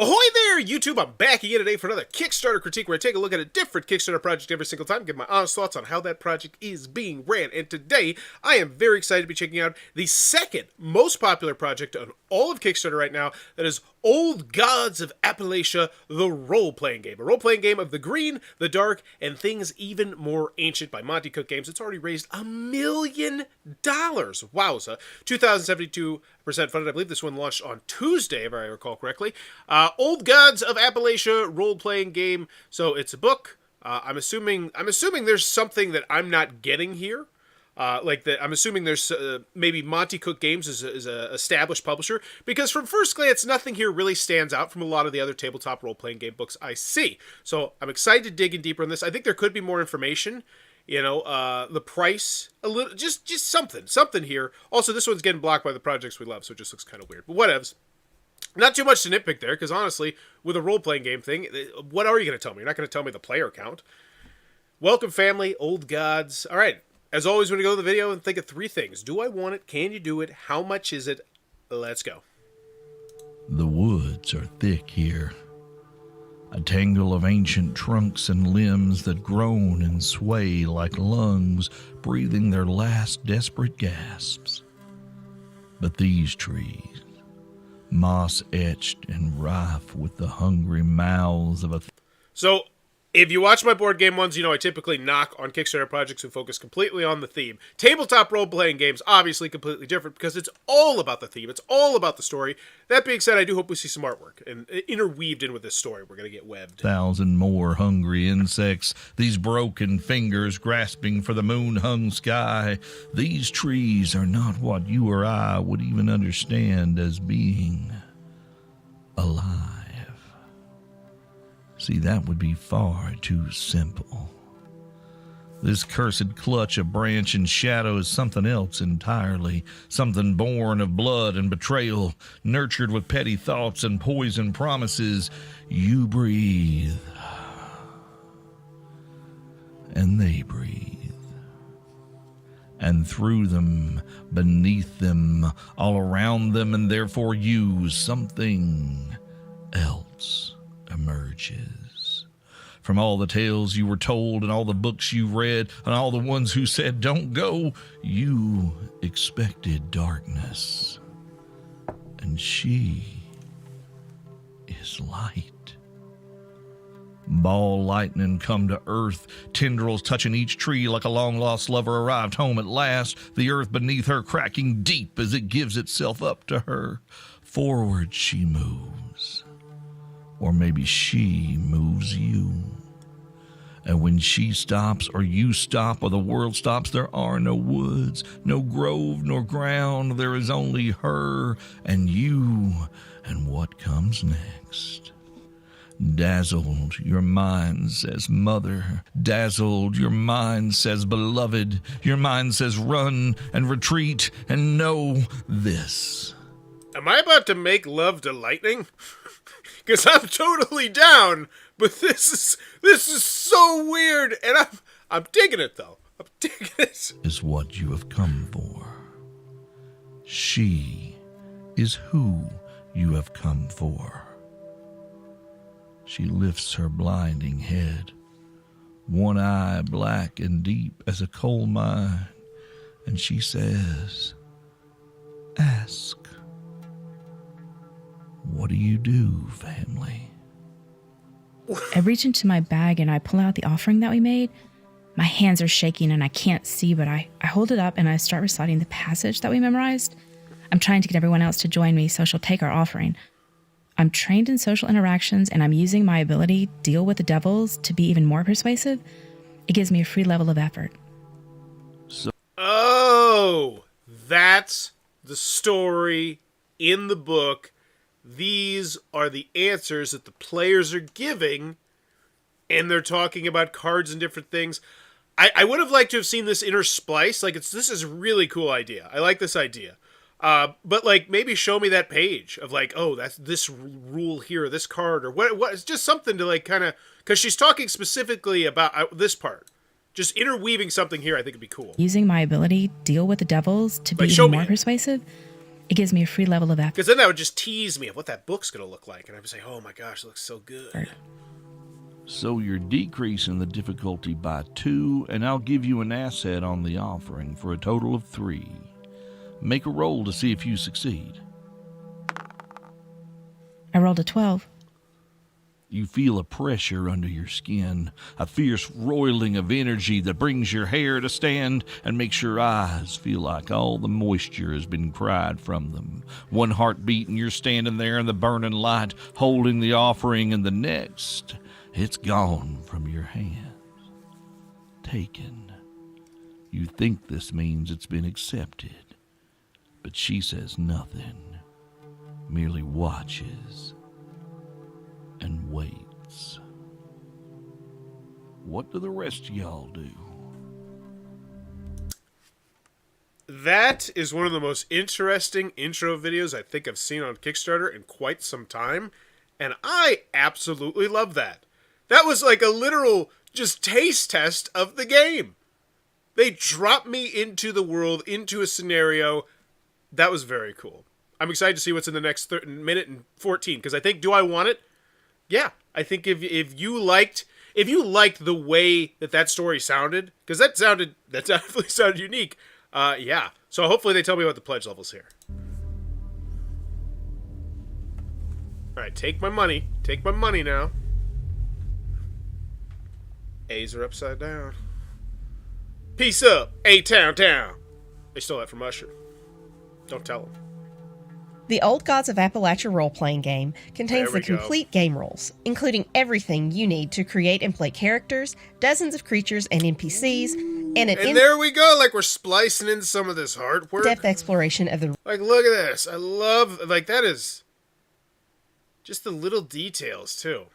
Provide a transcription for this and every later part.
Ahoy there, YouTube! I'm back again today for another Kickstarter critique where I take a look at a different Kickstarter project every single time, give my honest thoughts on how that project is being ran. And today, I am very excited to be checking out the second most popular project on all of Kickstarter right now, that is Old Gods of Appalachia, the role-playing game. A role-playing game of the green, the dark, and things even more ancient by Monte Cook Games. It's already raised $1 million. Wowza. 2,072% funded. I believe this one launched on Tuesday, if I recall correctly. Old Gods of Appalachia role-playing game. So it's a book. I'm assuming there's something that I'm not getting here. I'm assuming there's maybe Monte Cook Games is a established publisher, because from first glance, nothing here really stands out from a lot of the other tabletop role-playing game books I see. So I'm excited to dig in deeper on this. I think there could be more information. You know, the price, a little, just something here. Also, this one's getting blocked by the projects we love, so it just looks kind of weird. But whatevs. Not too much to nitpick there, because honestly, with a role-playing game thing, what are you going to tell me? You're not going to tell me the player count. Welcome, family, Old Gods. All right. As always, when you go to the video and think of three things. Do I want it? Can you do it? How much is it? Let's go. The woods are thick here. A tangle of ancient trunks and limbs that groan and sway like lungs, breathing their last desperate gasps. But these trees, moss-etched and rife with the hungry mouths of a... So, if you watch my board game ones, you know I typically knock on Kickstarter projects who focus completely on the theme. Tabletop role-playing games, obviously completely different, because it's all about the theme. It's all about the story. That being said, I do hope we see some artwork, and interweaved in with this story. We're going to get webbed. 1,000 more hungry insects, these broken fingers grasping for the moon-hung sky. These trees are not what you or I would even understand as being alive. See, that would be far too simple. This cursed clutch of branch and shadow is something else entirely, something born of blood and betrayal, nurtured with petty thoughts and poison promises. You breathe, and they breathe. And through them, beneath them, all around them, and therefore you, something else emerges. From all the tales you were told and all the books you read and all the ones who said don't go, you expected darkness. And she is light. Ball lightning come to earth, tendrils touching each tree like a long-lost lover arrived home at last, the earth beneath her cracking deep as it gives itself up to her. Forward she moves. Or maybe she moves you. And when she stops, or you stop, or the world stops, there are no woods, no grove, nor ground. There is only her and you and what comes next. Dazzled, your mind says mother. Dazzled, your mind says beloved. Your mind says run and retreat and know this. Am I about to make love to lightning? Because I'm totally down, but this is so weird, and I'm digging it though. I'm digging it. Is what you have come for. She is who you have come for. She lifts her blinding head, one eye black and deep as a coal mine, and she says, "Ask." What do you do, family? I reach into my bag and I pull out the offering that we made. My hands are shaking and I can't see, but I hold it up and I start reciting the passage that we memorized. I'm trying to get everyone else to join me so she'll take our offering. I'm trained in social interactions and I'm using my ability deal with the devils to be even more persuasive. It gives me a free level of effort. Oh, that's the story in the book. These are the answers that the players are giving, and they're talking about cards and different things. I would have liked to have seen this intersplice. This is a really cool idea. I like this idea. But maybe show me that page of oh, that's this rule here, this card, or what. It's just something to kind of, because she's talking specifically about this part. Just interweaving something here, I think would be cool. Using my ability deal with the devils to be even more persuasive. It gives me a free level of effort. Because then that would just tease me of what that book's going to look like. And I would say, oh my gosh, it looks so good. So you're decreasing the difficulty by 2, and I'll give you an asset on the offering for a total of 3. Make a roll to see if you succeed. I rolled a 12. You feel a pressure under your skin, a fierce roiling of energy that brings your hair to stand and makes your eyes feel like all the moisture has been cried from them. One heartbeat and you're standing there in the burning light, holding the offering, and the next, it's gone from your hands. Taken. You think this means it's been accepted, but she says nothing, merely watches and waits. What do the rest of y'all do? That is one of the most interesting intro videos I think I've seen on Kickstarter in quite some time, and I absolutely love that. That was like a literal just taste test of the game. They dropped me into the world, into a scenario. That was very cool. I'm excited to see what's in the next minute and 14, because I think, do I want it? Yeah, I think if you liked the way that story sounded, because that definitely sounded unique. Yeah. So hopefully they tell me about the pledge levels here. All right, take my money. Take my money now. A's are upside down. Peace up, A-Town Town. They stole that from Usher. Don't tell them. The Old Gods of Appalachia Roleplaying game contains the complete game rules, including everything you need to create and play characters, dozens of creatures and NPCs, and there we go, like we're splicing in some of this artwork. Depth exploration of the... Like, look at this. I love, like, that is just the little details, too.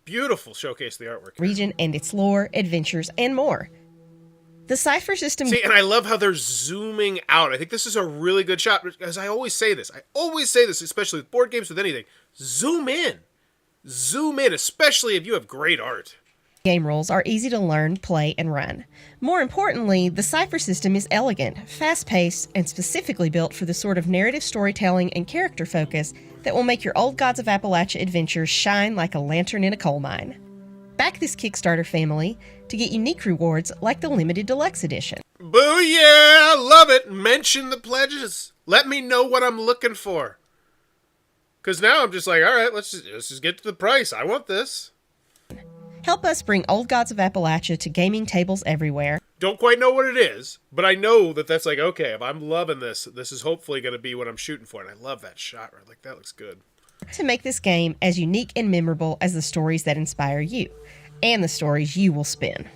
Beautiful showcase of the artwork. Region and its lore, adventures, and more. The cipher system... See, and I love how they're zooming out. I think this is a really good shot, because I always say this, especially with board games, with anything. Zoom in. Zoom in, especially if you have great art. Game rules are easy to learn, play, and run. More importantly, the cipher system is elegant, fast-paced, and specifically built for the sort of narrative storytelling and character focus that will make your Old Gods of Appalachia adventures shine like a lantern in a coal mine. Back this Kickstarter family to get unique rewards like the Limited Deluxe Edition. Booyah! Love it! Mention the pledges. Let me know what I'm looking for. Because now I'm just like, all right, let's just get to the price. I want this. Help us bring Old Gods of Appalachia to gaming tables everywhere. Don't quite know what it is, but I know that's like, okay, if I'm loving this, this is hopefully going to be what I'm shooting for. And I love that shot, right? Like, that looks good. To make this game as unique and memorable as the stories that inspire you, and the stories you will spin.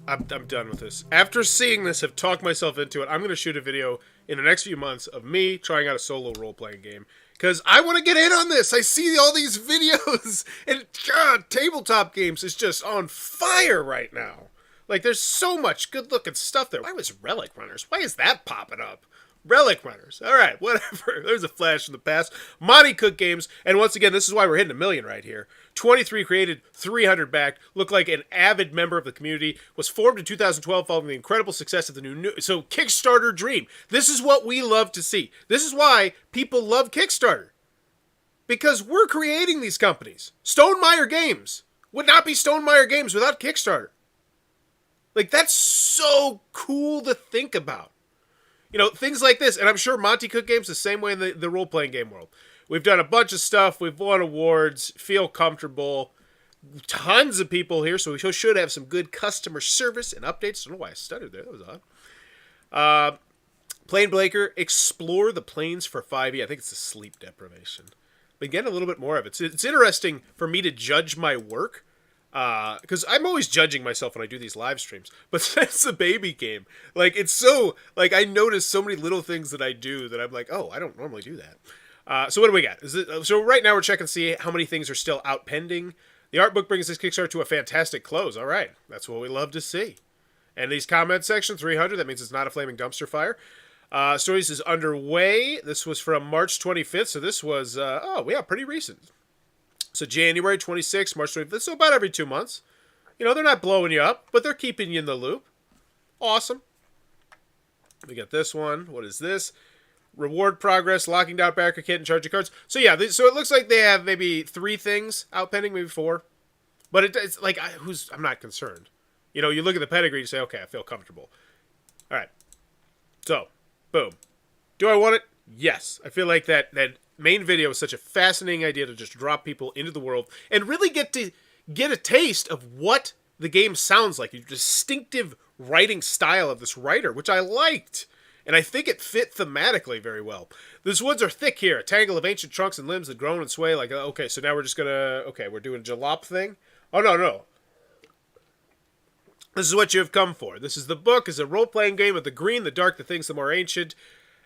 I'm done with this. After seeing this, I've talked myself into it. I'm going to shoot a video in the next few months of me trying out a solo role-playing game. Because I want to get in on this. I see all these videos. And God, tabletop games is just on fire right now. Like, there's so much good-looking stuff there. Why was Relic Runners? Why is that popping up? Relic Runners. All right, whatever. There's a flash from the past. Monte Cook Games. And once again, this is why we're hitting 1 million right here. 23 created, 300 backed. Looked like an avid member of the community. Was formed in 2012 following the incredible success of the new... So, Kickstarter Dream. This is what we love to see. This is why people love Kickstarter. Because we're creating these companies. Stonemaier Games would not be Stonemaier Games without Kickstarter. Like, that's so cool to think about. You know, things like this, and I'm sure Monte Cook Games the same way in the role-playing game world. We've done a bunch of stuff, we've won awards, feel comfortable, tons of people here, so we should have some good customer service and updates. I don't know why I stuttered there, that was odd. Plane Blaker, explore the planes for 5e. I think it's a sleep deprivation. But get a little bit more of it. It's interesting for me to judge my work, because I'm always judging myself when I do these live streams. But that's a baby game. Like, it's so... Like, I notice so many little things that I do that I'm like, oh, I don't normally do that. So what do we got? So right now we're checking to see how many things are still out pending. The art book brings this Kickstarter to a fantastic close. All right. That's what we love to see. And these comment section, 300. That means it's not a flaming dumpster fire. Stories is underway. This was from March 25th. So this was, pretty recent. So January 26th, March 25th, so about every 2 months. You know, they're not blowing you up, but they're keeping you in the loop. Awesome. We got this one. What is this? Reward progress, locking down backer kit, and charging cards. So yeah, so it looks like they have maybe 3 things out pending, maybe 4. But it's like, I'm not concerned. You know, you look at the pedigree, you say, okay, I feel comfortable. All right. So, boom. Do I want it? Yes. I feel like that main video is such a fascinating idea to just drop people into the world and really get a taste of what the game sounds like. Your distinctive writing style of this writer, which I liked. And I think it fit thematically very well. These woods are thick here, a tangle of ancient trunks and limbs that groan and sway like, okay, so now we're just gonna, okay, we're doing a jalop thing? Oh, no. This is what you have come for. This is the book, is a role-playing game of the green, the dark, the things, the more ancient.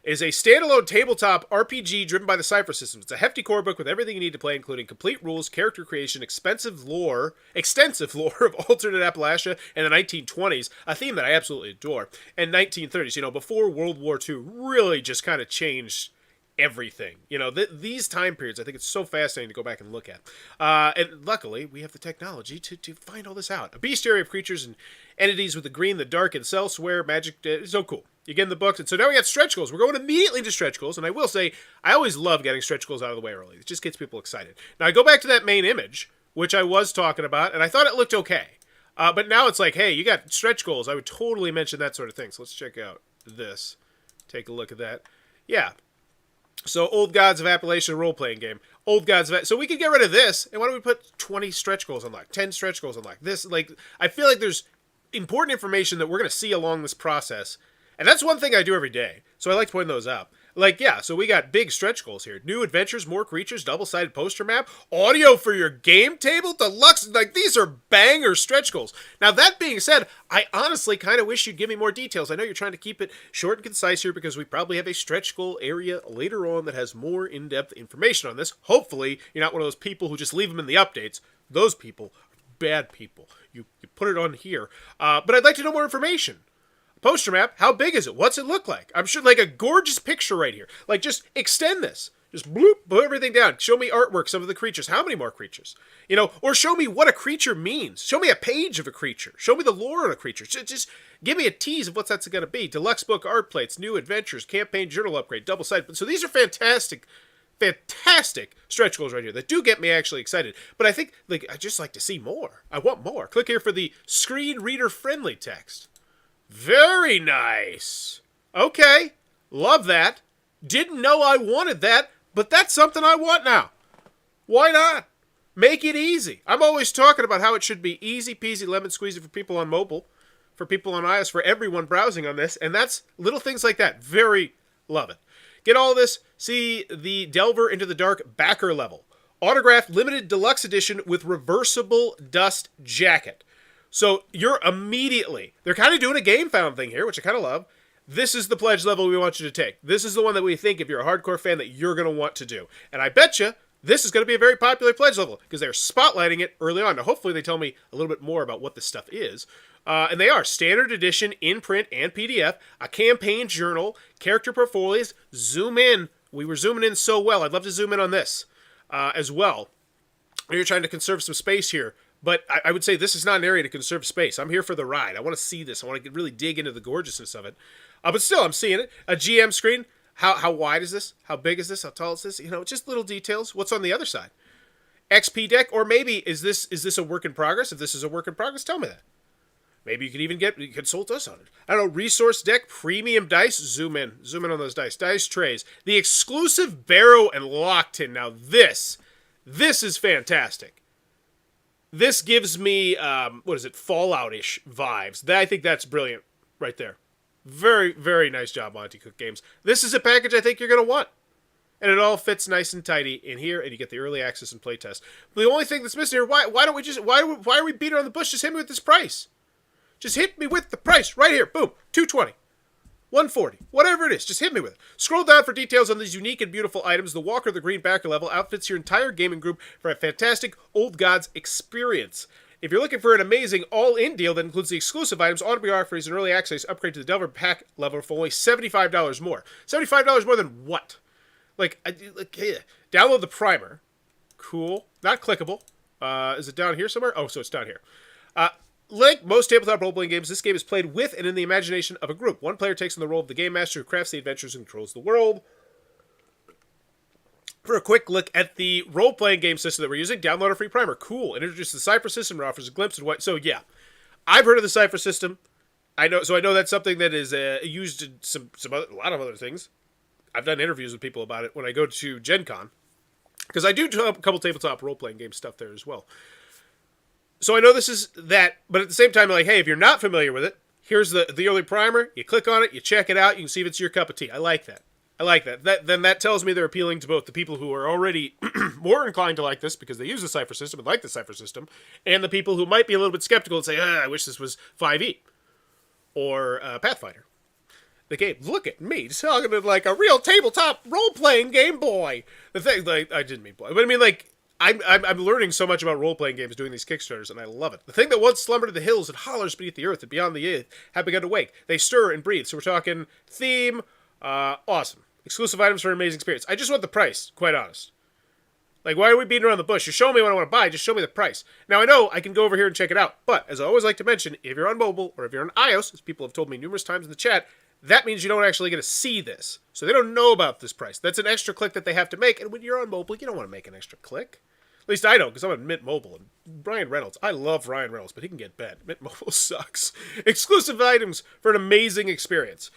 It is a standalone tabletop RPG driven by the Cypher system. It's a hefty core book with everything you need to play, including complete rules, character creation, extensive lore of alternate Appalachia and the 1920s, a theme that I absolutely adore, and 1930s, you know, before World War II really just kind of changed everything. You know, these time periods, I think it's so fascinating to go back and look at. And luckily, we have the technology to find all this out. A bestiary of creatures and entities with the green, the dark, and elsewhere magic. So cool. You get in the books. And so now we got stretch goals. We're going immediately to stretch goals. And I will say, I always love getting stretch goals out of the way early. It just gets people excited. Now, I go back to that main image, which I was talking about, and I thought it looked okay. But now it's like, hey, you got stretch goals. I would totally mention that sort of thing. So let's check out this. Take a look at that. Yeah. So, Old Gods of Appalachia role-playing game. Old Gods of... So we could get rid of this, and why don't we put 20 stretch goals unlocked, 10 stretch goals unlocked? This, like, I feel like there's important information that we're going to see along this process, and that's one thing I do every day, so I like to point those out. Like, yeah, so we got big stretch goals here. New adventures, more creatures, double-sided poster map, audio for your game table, deluxe, like, these are banger stretch goals. Now, that being said, I honestly kind of wish you'd give me more details. I know you're trying to keep it short and concise here because we probably have a stretch goal area later on that has more in-depth information on this. Hopefully, you're not one of those people who just leave them in the updates. Those people are bad people. You put it on here. But I'd like to know more information. Poster map, how big is it? What's it look like? I'm sure, like, a gorgeous picture right here. Like, just extend this. Just bloop, put everything down. Show me artworks of the creatures. How many more creatures? You know, or show me what a creature means. Show me a page of a creature. Show me the lore of a creature. Just give me a tease of what that's going to be. Deluxe book art plates, new adventures, campaign journal upgrade, double sided. So these are fantastic stretch goals right here that do get me actually excited. But I think, like, I just like to see more. I want more. Click here for the screen reader friendly text. Very nice. Okay. Love that. Didn't know I wanted that, but that's something I want now. Why not? Make it easy. I'm always talking about how it should be easy peasy lemon squeezy for people on mobile, for people on iOS, for everyone browsing on this, and that's little things like that. Very love it. Get all this. See the Delver into the Dark backer level. Autographed limited deluxe edition with reversible dust jacket. So you're immediately, they're kind of doing a game found thing here, which I kind of love. This is the pledge level we want you to take. This is the one that we think, if you're a hardcore fan, that you're going to want to do. And I bet you this is going to be a very popular pledge level because they're spotlighting it early on. Now, hopefully they tell me a little bit more about what this stuff is. And they are standard edition in print and PDF, a campaign journal, character portfolios, zoom in. We were zooming in so well. I'd love to zoom in on this as well. You're trying to conserve some space here. But I would say this is not an area to conserve space. I'm here for the ride. I want to see this. I want to really dig into the gorgeousness of it. But still, I'm seeing it. A GM screen. How wide is this? How big is this? How tall is this? You know, just little details. What's on the other side? XP deck, or maybe is this a work in progress? If this is a work in progress, tell me that. Maybe you could even consult us on it. I don't know. Resource deck, premium dice. Zoom in on those dice. Dice trays. The exclusive Barrow and Lock tin. Now this is fantastic. This gives me, Fallout-ish vibes. I think that's brilliant right there. Very, very nice job, Monte Cook Games. This is a package I think you're going to want. And it all fits nice and tidy in here, and you get the early access and playtest. But the only thing that's missing here, why are we beating around the bush? Just hit me with this price. Just hit me with the price right here. Boom. $220. $140. Whatever it is, just hit me with it. Scroll down for details on these unique and beautiful items. The Walker the Green backer level outfits your entire gaming group for a fantastic Old Gods experience. If you're looking for an amazing all-in deal that includes the exclusive items, autobiographies, and early access, upgrade to the Delver pack level for only $75 more. $75 more than what? Download the primer. Cool. Not clickable. Is it down here somewhere? Oh, so it's down here. Like most tabletop role-playing games, this game is played with and in the imagination of a group. One player takes on the role of the game master who crafts the adventures and controls the world. For a quick look at the role-playing game system that we're using, download a free primer. Cool. It introduces the Cypher system and offers a glimpse of what... So, yeah. I've heard of the Cypher system. I know that's something that is used in a lot of other things. I've done interviews with people about it when I go to Gen Con. Because I do a couple tabletop role-playing game stuff there as well. So I know this is that, but at the same time, like, hey, if you're not familiar with it, here's the early primer. You click on it, you check it out, you can see if it's your cup of tea. I like that. Then that tells me they're appealing to both the people who are already more inclined to like this because they use the Cypher system and like the Cypher system, and the people who might be a little bit skeptical and say, I wish this was 5e or Pathfinder. The game, look at me, talking about like a real tabletop role-playing game boy. The thing, like, I didn't mean boy, but I mean, like, I'm learning so much about role-playing games doing these Kickstarters, and I love it. The thing that once slumbered in the hills and hollers beneath the earth and beyond the earth have begun to wake. They stir and breathe. So we're talking theme, awesome. Exclusive items for an amazing experience. I just want the price, quite honest. Like, why are we beating around the bush? You're showing me what I want to buy, just show me the price. Now, I know I can go over here and check it out, but as I always like to mention, if you're on mobile or if you're on iOS, as people have told me numerous times in the chat, that means you don't actually get to see this. So they don't know about this price. That's an extra click that they have to make, and when you're on mobile, you don't want to make an extra click. At least I don't, because I'm on Mint Mobile. And Ryan Reynolds, I love Ryan Reynolds, but he can get bad. Mint Mobile sucks. Exclusive items for an amazing experience.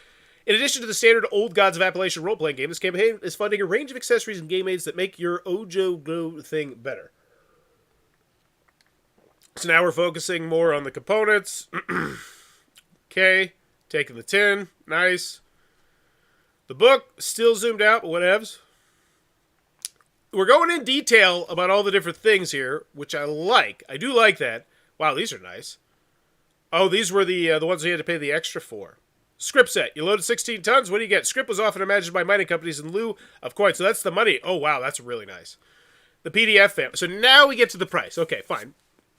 In addition to the standard Old Gods of Appalachia role-playing game, this campaign is funding a range of accessories and game aids that make your Ojo Go thing better. So now we're focusing more on the components. Okay, taking the tin, nice. The book, still zoomed out, but whatevs. We're going in detail about all the different things here, which I like. I do like that. Wow, these are nice. Oh, these were the ones you had to pay the extra for. Script set. You loaded 16 tons. What do you get? Script was often imagined by mining companies in lieu of coins. So that's the money. Oh, wow, that's really nice. The PDF family. So now we get to the price. Okay, fine.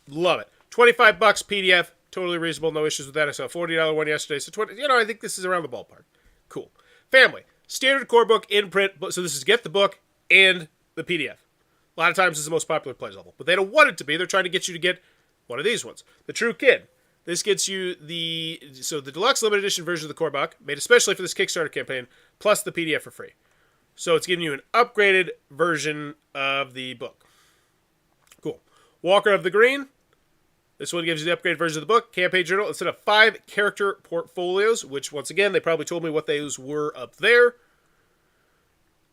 Love it. $25 PDF. Totally reasonable. No issues with that. I saw a $40 one yesterday. So I think this is around the ballpark. Cool. Family. Standard core book in print. So this is get the book and the PDF. A lot of times it's the most popular players level. But they don't want it to be. They're trying to get you to get one of these ones. The True Kid. This gets you the deluxe limited edition version of the core book, made especially for this Kickstarter campaign, plus the PDF for free. So it's giving you an upgraded version of the book. Cool. Walker of the Green. This one gives you the upgraded version of the book, campaign journal, instead of 5 character portfolios, which, once again, they probably told me what those were up there.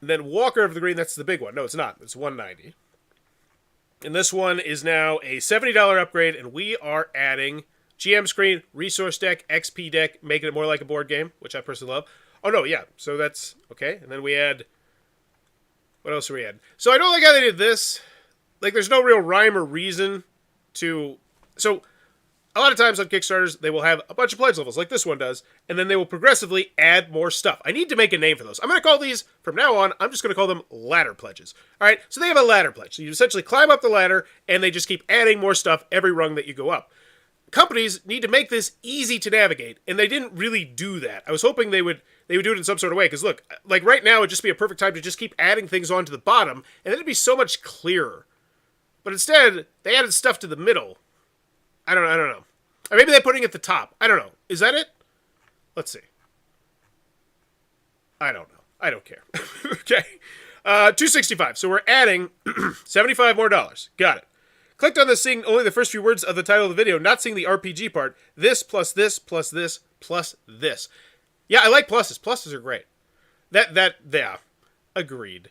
And then Walker of the Green, that's the big one. No, it's not. It's $190. And this one is now a $70 upgrade, and we are adding GM screen, resource deck, XP deck, making it more like a board game, which I personally love. Oh, no, yeah. So that's okay. And then we add... What else do we add? So I don't like how they did this. Like, there's no real rhyme or reason to... So, a lot of times on Kickstarters, they will have a bunch of pledge levels, like this one does, and then they will progressively add more stuff. I need to make a name for those. I'm going to call these, from now on, I'm just going to call them ladder pledges. All right, so they have a ladder pledge. So you essentially climb up the ladder, and they just keep adding more stuff every rung that you go up. Companies need to make this easy to navigate, and they didn't really do that. I was hoping they would do it in some sort of way, because look, like right now, it'd just be a perfect time to just keep adding things onto the bottom, and then it'd be so much clearer. But instead, they added stuff to the middle. I don't know. Or maybe they're putting it at the top. I don't know. Is that it? Let's see. I don't know. I don't care. Okay. $265. So we're adding $75 more. Got it. Clicked on this, seeing only the first few words of the title of the video, not seeing the RPG part. This plus this plus this plus this. Yeah, I like pluses. Pluses are great. Yeah. Agreed.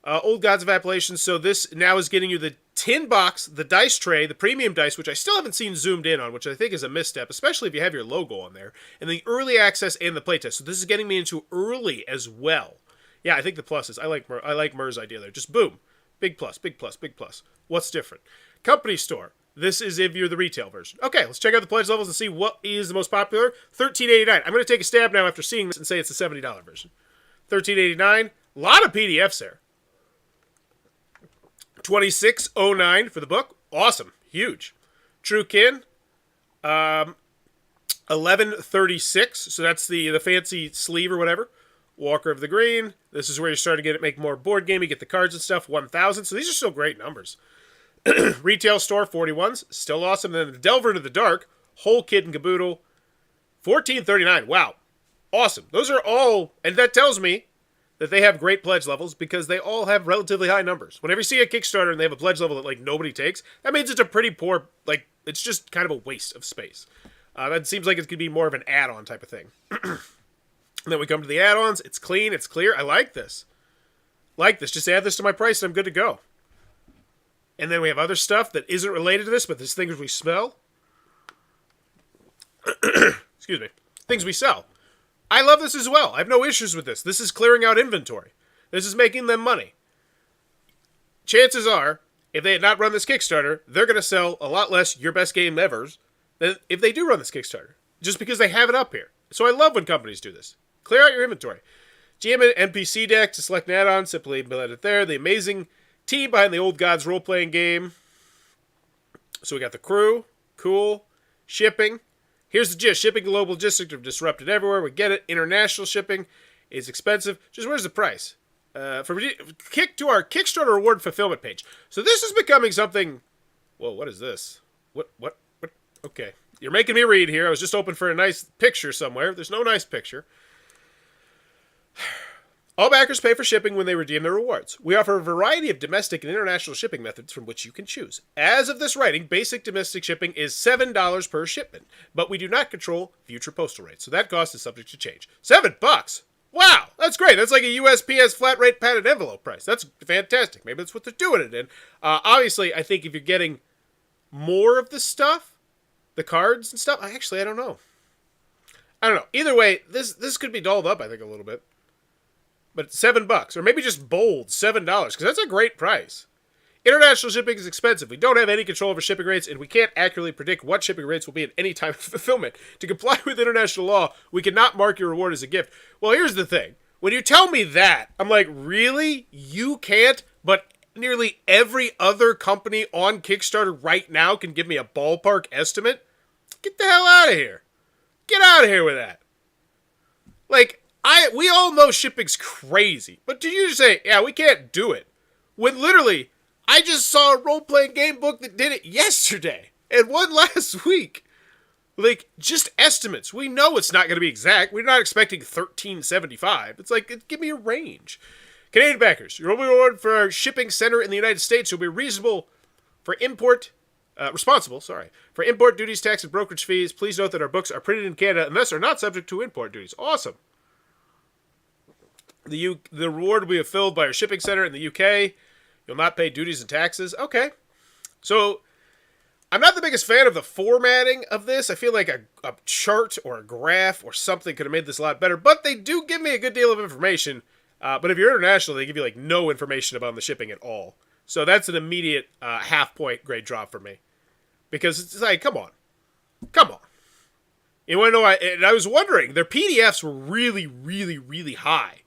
Old Gods of Appalachia. So this now is getting you the tin box, the dice tray, the premium dice, which I still haven't seen zoomed in on, which I think is a misstep, especially if you have your logo on there, and the early access and the playtest. So this is getting me into early as well. Yeah, I think the pluses. I like Murr's idea there. Just boom. Big plus, big plus, big plus. What's different? Company store. This is if you're the retail version. Okay, let's check out the pledge levels and see what is the most popular. $13.89. I'm going to take a stab now after seeing this and say it's the $70 version. $13.89. A lot of PDFs there. $26.09 for the book. Awesome. Huge. True Kin. $11.36. So that's the fancy sleeve or whatever. Walker of the Green. This is where you start to get it, make more board game. You get the cards and stuff. 1,000. So these are still great numbers. Retail store, 41s. Still awesome. Then the Delver into the Dark. Whole kit and caboodle. $14.39. Wow. Awesome. Those are all, and that tells me that they have great pledge levels because they all have relatively high numbers. Whenever you see a Kickstarter and they have a pledge level that like nobody takes, that means it's a pretty poor, like it's just kind of a waste of space. That seems like it could be more of an add-on type of thing. And then we come to the add-ons. It's clean. It's clear. I like this. Just add this to my price and I'm good to go. And then we have other stuff that isn't related to this, but there's things we smell. Excuse me. Things we sell. I love this as well. I have no issues with this. This is clearing out inventory. This is making them money. Chances are, if they had not run this Kickstarter, they're going to sell a lot less Your Best Game Evers than if they do run this Kickstarter. Just because they have it up here. So I love when companies do this. Clear out your inventory. GM and NPC deck to select an add-on. Simply let it there. The amazing team behind the Old Gods role-playing game. So we got the crew. Cool. Shipping. Here's the gist. Shipping global logistics are disrupted everywhere. We get it. International shipping is expensive. Just where's the price? To our Kickstarter reward fulfillment page. So this is becoming something... Whoa, what is this? What? Okay. You're making me read here. I was just hoping for a nice picture somewhere. There's no nice picture. All backers pay for shipping when they redeem their rewards. We offer a variety of domestic and international shipping methods from which you can choose. As of this writing, basic domestic shipping is $7 per shipment, but we do not control future postal rates, so that cost is subject to change. $7! Wow, that's great. That's like a USPS flat rate padded envelope price. That's fantastic. Maybe that's what they're doing it in. Obviously, I think if you're getting more of the stuff, the cards and stuff, I don't know. I don't know. Either way, this could be dolled up, I think, a little bit. But $7, or maybe just bold $7, because that's a great price. International shipping is expensive. We don't have any control over shipping rates, and we can't accurately predict what shipping rates will be at any time of fulfillment. To comply with international law, we cannot mark your reward as a gift. Well, here's the thing. When you tell me that, I'm like, really? You can't? But nearly every other company on Kickstarter right now can give me a ballpark estimate? Get the hell out of here. Get out of here with that. Like... we all know shipping's crazy, but did you just say, yeah, we can't do it? When literally, I just saw a role-playing game book that did it yesterday, and one last week. Like, just estimates. We know it's not going to be exact. We're not expecting $13.75. It's like, give me a range. Canadian backers, your reward for our shipping center in the United States will be responsible for import duties, tax, and brokerage fees. Please note that our books are printed in Canada and thus are not subject to import duties. Awesome. The reward will be fulfilled by our shipping center in the UK. You'll not pay duties and taxes. Okay. So, I'm not the biggest fan of the formatting of this. I feel like a chart or a graph or something could have made this a lot better. But they do give me a good deal of information. But if you're international, they give you like no information about the shipping at all. So that's an immediate half-point grade drop for me. Because it's like, come on. You want to know, I was wondering, their PDFs were really, really, really high.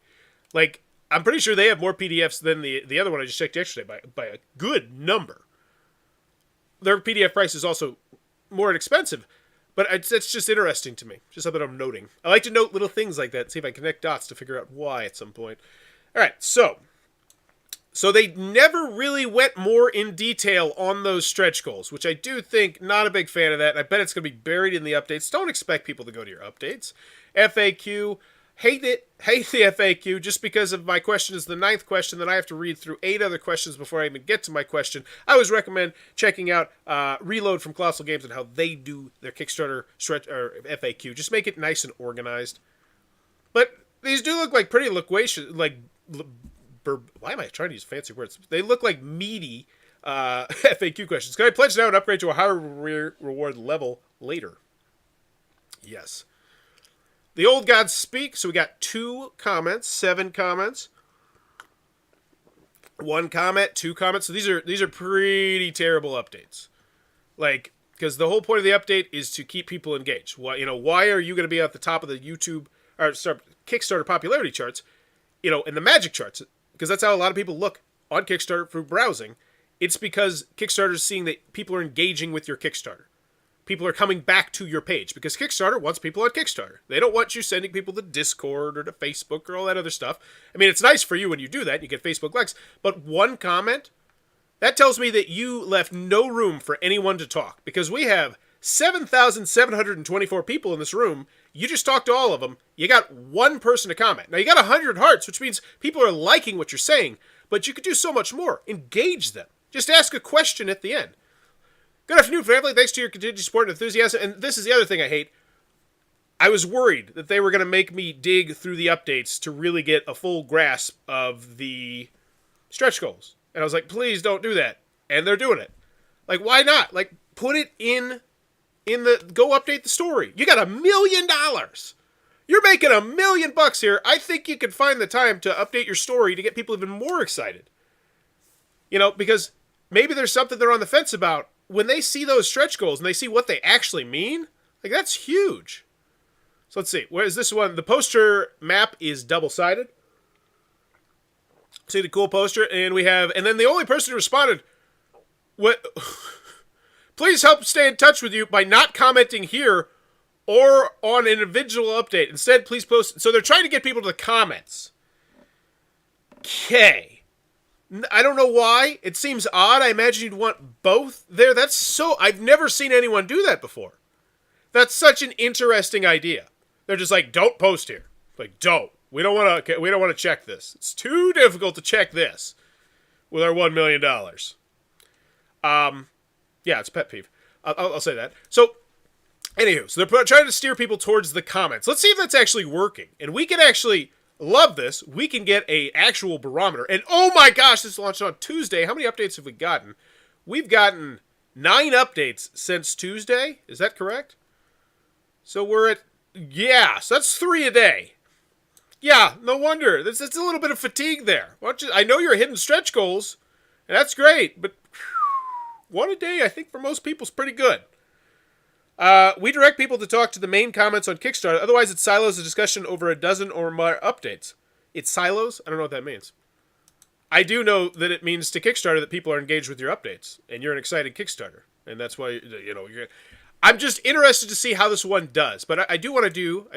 Like, I'm pretty sure they have more PDFs than the other one I just checked yesterday by a good number. Their PDF price is also more inexpensive, but it's just interesting to me. Just something I'm noting. I like to note little things like that and see if I connect dots to figure out why at some point. All right, so they never really went more in detail on those stretch goals, which I do think, not a big fan of that. I bet it's going to be buried in the updates. Don't expect people to go to your updates. FAQ. Hate the FAQ just because of my question is the 9th question, then I have to read through 8 other questions before I even get to my question. I always recommend checking out Reload from Colossal Games and how they do their Kickstarter stretch or FAQ. Just make it nice and organized. But these do look like pretty loquacious, like why am I trying to use fancy words? They look like meaty FAQ questions. Can I pledge now and upgrade to a higher reward level later? Yes. The Old Gods speak, so we got 2 comments, 7 comments. 1 comment, 2 comments. So these are pretty terrible updates. Like, because the whole point of the update is to keep people engaged. Why are you going to be at the top of the Kickstarter popularity charts, in the magic charts? Because that's how a lot of people look on Kickstarter through browsing. It's because Kickstarter is seeing that people are engaging with your Kickstarter. People are coming back to your page because Kickstarter wants people on Kickstarter. They don't want you sending people to Discord or to Facebook or all that other stuff. I mean, it's nice for you when you do that. You get Facebook likes. But 1 comment, that tells me that you left no room for anyone to talk because we have 7,724 people in this room. You just talked to all of them. You got one person to comment. Now, you got 100 hearts, which means people are liking what you're saying, but you could do so much more. Engage them. Just ask a question at the end. Good afternoon, family. Thanks to your continued support and enthusiasm. And this is the other thing I hate. I was worried that they were going to make me dig through the updates to really get a full grasp of the stretch goals. And I was like, please don't do that. And they're doing it. Like, why not? Like, put it in the, go update the story. You got $1 million. You're making $1 million here. I think you could find the time to update your story to get people even more excited. You know, because maybe there's something they're on the fence about. When they see those stretch goals and they see what they actually mean, like, that's huge. So let's see. Where is this one? The poster map is double-sided. See the cool poster? And then the only person who responded, what? Please help stay in touch with you by not commenting here or on an individual update. Instead, please post. So they're trying to get people to the comments. Okay. I don't know why. It seems odd. I imagine you'd want both there. I've never seen anyone do that before. That's such an interesting idea. They're just like, don't post here. Like, don't. We don't want to check this. It's too difficult to check this with our $1 million. Yeah, it's a pet peeve. I'll say that. So, anywho, so they're trying to steer people towards the comments. Let's see if that's actually working. And we can actually love this. We can get a actual barometer. And oh my gosh, this launched on Tuesday. How many updates have we gotten? We've gotten 9 updates since Tuesday. Is that correct? So we're at, so that's 3 a day. Yeah, no wonder. That's a little bit of fatigue there. I know you're hitting stretch goals, and that's great, but 1 a day, I think, for most people is pretty good. We direct people to talk to the main comments on Kickstarter. Otherwise, it silos the discussion over a dozen or more updates. It silos? I don't know what that means. I do know that it means to Kickstarter that people are engaged with your updates, and you're an excited Kickstarter. And that's why, I'm just interested to see how this one does. But I do want to do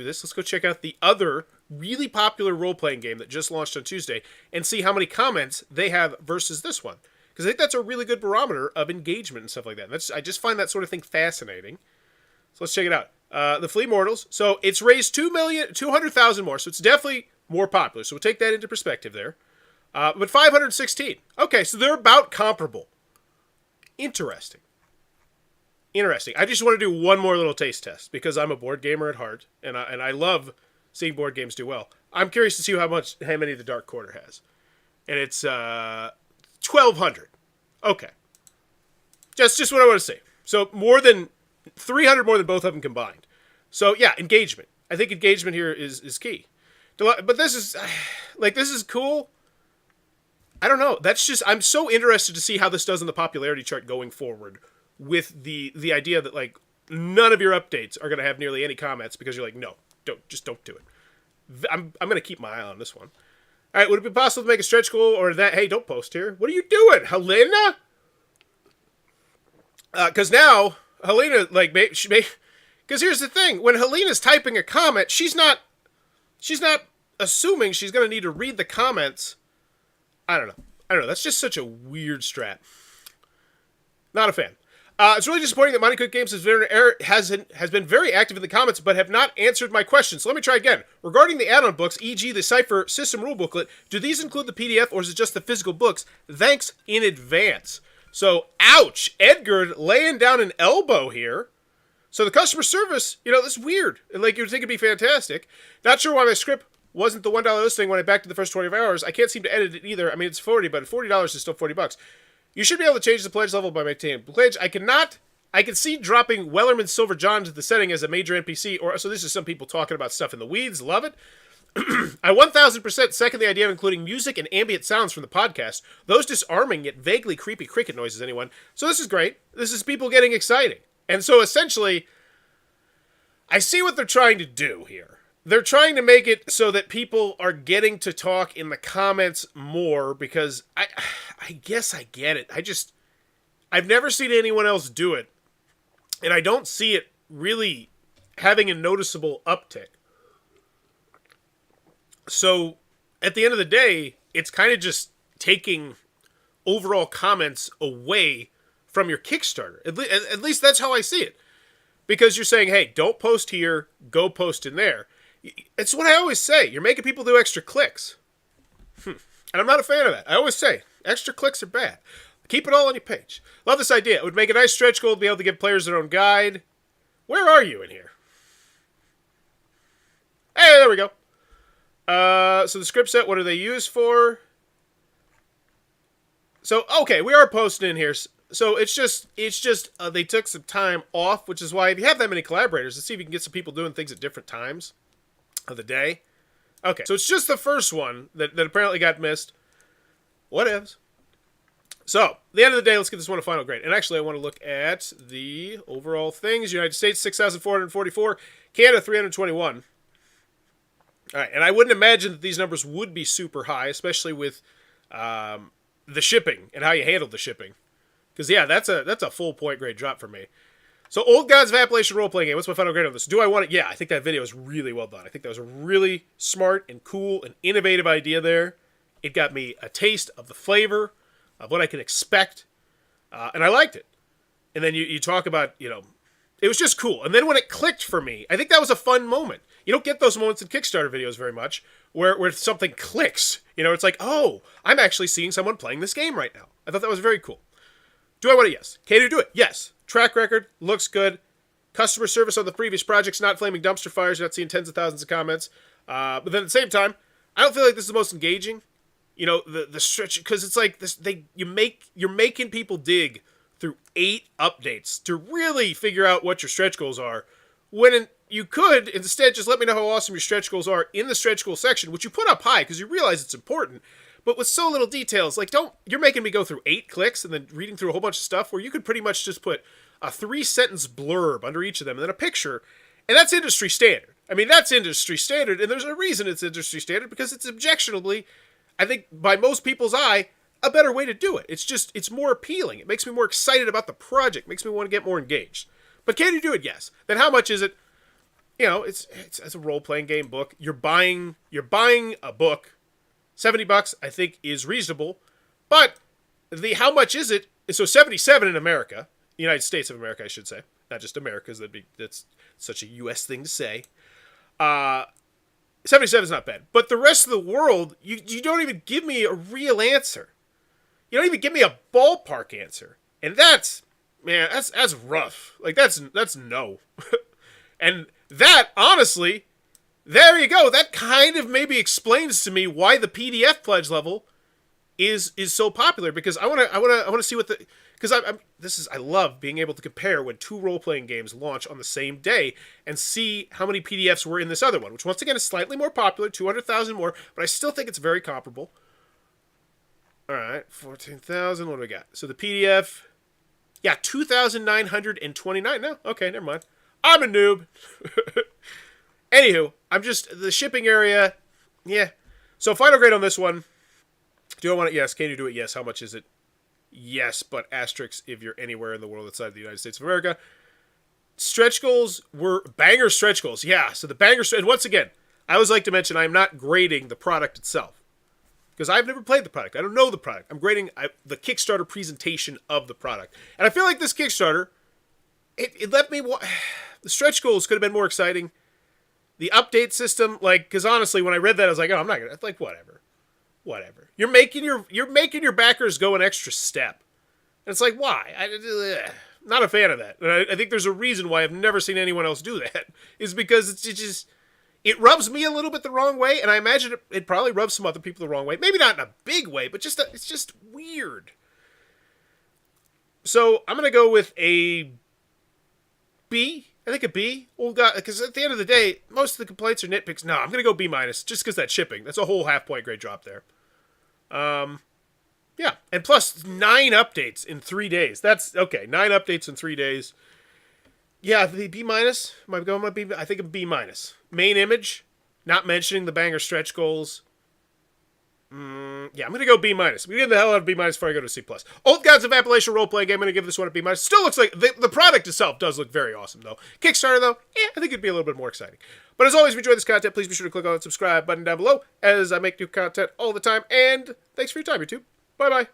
this. Let's go check out the other really popular role-playing game that just launched on Tuesday and see how many comments they have versus this one. Because I think that's a really good barometer of engagement and stuff like that. I just find that sort of thing fascinating. So let's check it out. The Flea Mortals. So it's raised 200,000 more. So it's definitely more popular. So we'll take that into perspective there. But 516. Okay, so they're about comparable. Interesting. I just want to do one more little taste test because I'm a board gamer at heart and I love seeing board games do well. I'm curious to see how many the Dark Quarter has. And it's 1,200. Okay. Just what I want to see. So more than 300 more than both of them combined. So yeah, engagement. I think engagement here is key. But this is cool. I don't know. I'm so interested to see how this does in the popularity chart going forward with the idea that like none of your updates are going to have nearly any comments because you're like, no, don't do it. I'm going to keep my eye on this one. All right, would it be possible to make a stretch goal or that, hey, don't post here? What are you doing, Helena? Because now, Helena, because here's the thing. When Helena's typing a comment, she's not assuming she's going to need to read the comments. I don't know. That's just such a weird strat. Not a fan. It's really disappointing that Monte Cook Games has been very active in the comments, but have not answered my question. So let me try again. Regarding the add-on books, e.g. the Cypher System Rule Booklet, do these include the PDF or is it just the physical books? Thanks in advance. So, ouch! Edgar laying down an elbow here. So the customer service, this is weird. Like, you'd think it'd be fantastic. Not sure why my script wasn't the $1 listing when I backed in the first 24 hours. I can't seem to edit it either. I mean, it's 40, but $40 is still $40. You should be able to change the pledge level by maintaining pledge. I cannot. I can see dropping Wellerman Silver John to the setting as a major NPC. So this is some people talking about stuff in the weeds. Love it. I 1000% second the idea of including music and ambient sounds from the podcast. Those disarming yet vaguely creepy cricket noises, anyone. So this is great. This is people getting exciting. And so essentially, I see what they're trying to do here. They're trying to make it so that people are getting to talk in the comments more because I guess I get it. I've never seen anyone else do it. And I don't see it really having a noticeable uptick. So at the end of the day, it's kind of just taking overall comments away from your Kickstarter. At least that's how I see it. Because you're saying, hey, don't post here, go post in there. It's what I always say. You're making people do extra clicks. And I'm not a fan of that. I always say, extra clicks are bad. Keep it all on your page. Love this idea. It would make a nice stretch goal to be able to give players their own guide. Where are you in here? Hey, there we go. So the script set, what do they use for? So, okay, we are posting in here. So it's just they took some time off, which is why if you have that many collaborators, let's see if you can get some people doing things at different times of the day. Okay, so it's just the first one that apparently got missed. Whatevs. So, the end of the day, let's get this one a final grade. And actually, I want to look at the overall things. United States, 6,444. Canada, 321. All right, and I wouldn't imagine that these numbers would be super high, especially with the shipping and how you handled the shipping. Because, yeah, that's a full point grade drop for me. So, Old Gods of Appalachia Roleplaying Game. What's my final grade on this? Do I want it? Yeah, I think that video is really well done. I think that was a really smart and cool and innovative idea there. It got me a taste of the flavor of what I can expect, and I liked it. And then you talk about, it was just cool. And then when it clicked for me, I think that was a fun moment. You don't get those moments in Kickstarter videos very much, where something clicks. It's like, oh, I'm actually seeing someone playing this game right now. I thought that was very cool. Do I want it? Yes. Can you do it? Yes. Track record, looks good. Customer service on the previous projects, not flaming dumpster fires. You're not seeing tens of thousands of comments. But then at the same time, I don't feel like this is the most engaging. The stretch, because it's like this. You're making people dig through 8 updates to really figure out what your stretch goals are. When you could instead just let me know how awesome your stretch goals are in the stretch goal section, which you put up high because you realize it's important. But with so little details, you're making me go through 8 clicks and then reading through a whole bunch of stuff where you could pretty much just put a 3-sentence blurb under each of them and then a picture, and that's industry standard. I mean, that's industry standard, and there's a reason it's industry standard because it's objectionably, I think, by most people's eye, a better way to do it. It's more appealing. It makes me more excited about the project. Makes me want to get more engaged. But can you do it? Yes. Then how much is it? It's a role-playing game book. You're buying a book. $70, I think, is reasonable. But the how much is it? So $77 in America, United States of America, I should say, not just America's. That's such a U.S. thing to say. 77 is not bad. But the rest of the world, you don't even give me a real answer. You don't even give me a ballpark answer. And that's rough. That's no. And that, honestly, there you go. That kind of maybe explains to me why the PDF pledge level is so popular, because I want to see what because I love being able to compare when 2 role-playing games launch on the same day and see how many PDFs were in this other one, which once again is slightly more popular, 200,000 more, but I still think it's very comparable. All right, 14,000. What do we got? So the PDF, 2,929. No, okay, never mind. I'm a noob. Anywho, the shipping area, yeah. So final grade on this one. Do I want it? Yes. Can you do it? Yes. How much is it? Yes, but asterisk if you're anywhere in the world outside of the United States of America. Stretch goals were banger stretch goals. Yeah, so the banger stretch, and once again, I always like to mention I'm not grading the product itself, because I've never played the product. I don't know the product. I'm grading the Kickstarter presentation of the product. And I feel like this Kickstarter, it let me... The stretch goals could have been more exciting. The update system, because honestly, when I read that, I was like, oh, I'm not going to... Whatever. You're making your backers go an extra step. And it's like, why? Not a fan of that. And I think there's a reason why I've never seen anyone else do that. Is because it rubs me a little bit the wrong way, and I imagine it probably rubs some other people the wrong way. Maybe not in a big way, but it's just weird. So I'm going to go with a B. I think a B. Because at the end of the day, most of the complaints are nitpicks. No, I'm going to go B-, just because that shipping. That's a whole half-point grade drop there. Yeah, and plus 9 updates in 3 days. That's okay. 9 updates in 3 days. Yeah, the B-. Am I going with B? I think a B-. Main image, not mentioning the banger stretch goals. Yeah, I'm going to go B-. I'm going to get the hell out of B- before I go to C+. Old Gods of Appalachia Roleplaying Game. I'm going to give this one a B-. Still looks like the product itself does look very awesome, though. Kickstarter, though, I think it'd be a little bit more exciting. But as always, if you enjoyed this content, please be sure to click on the subscribe button down below, as I make new content all the time. And thanks for your time, YouTube. Bye-bye.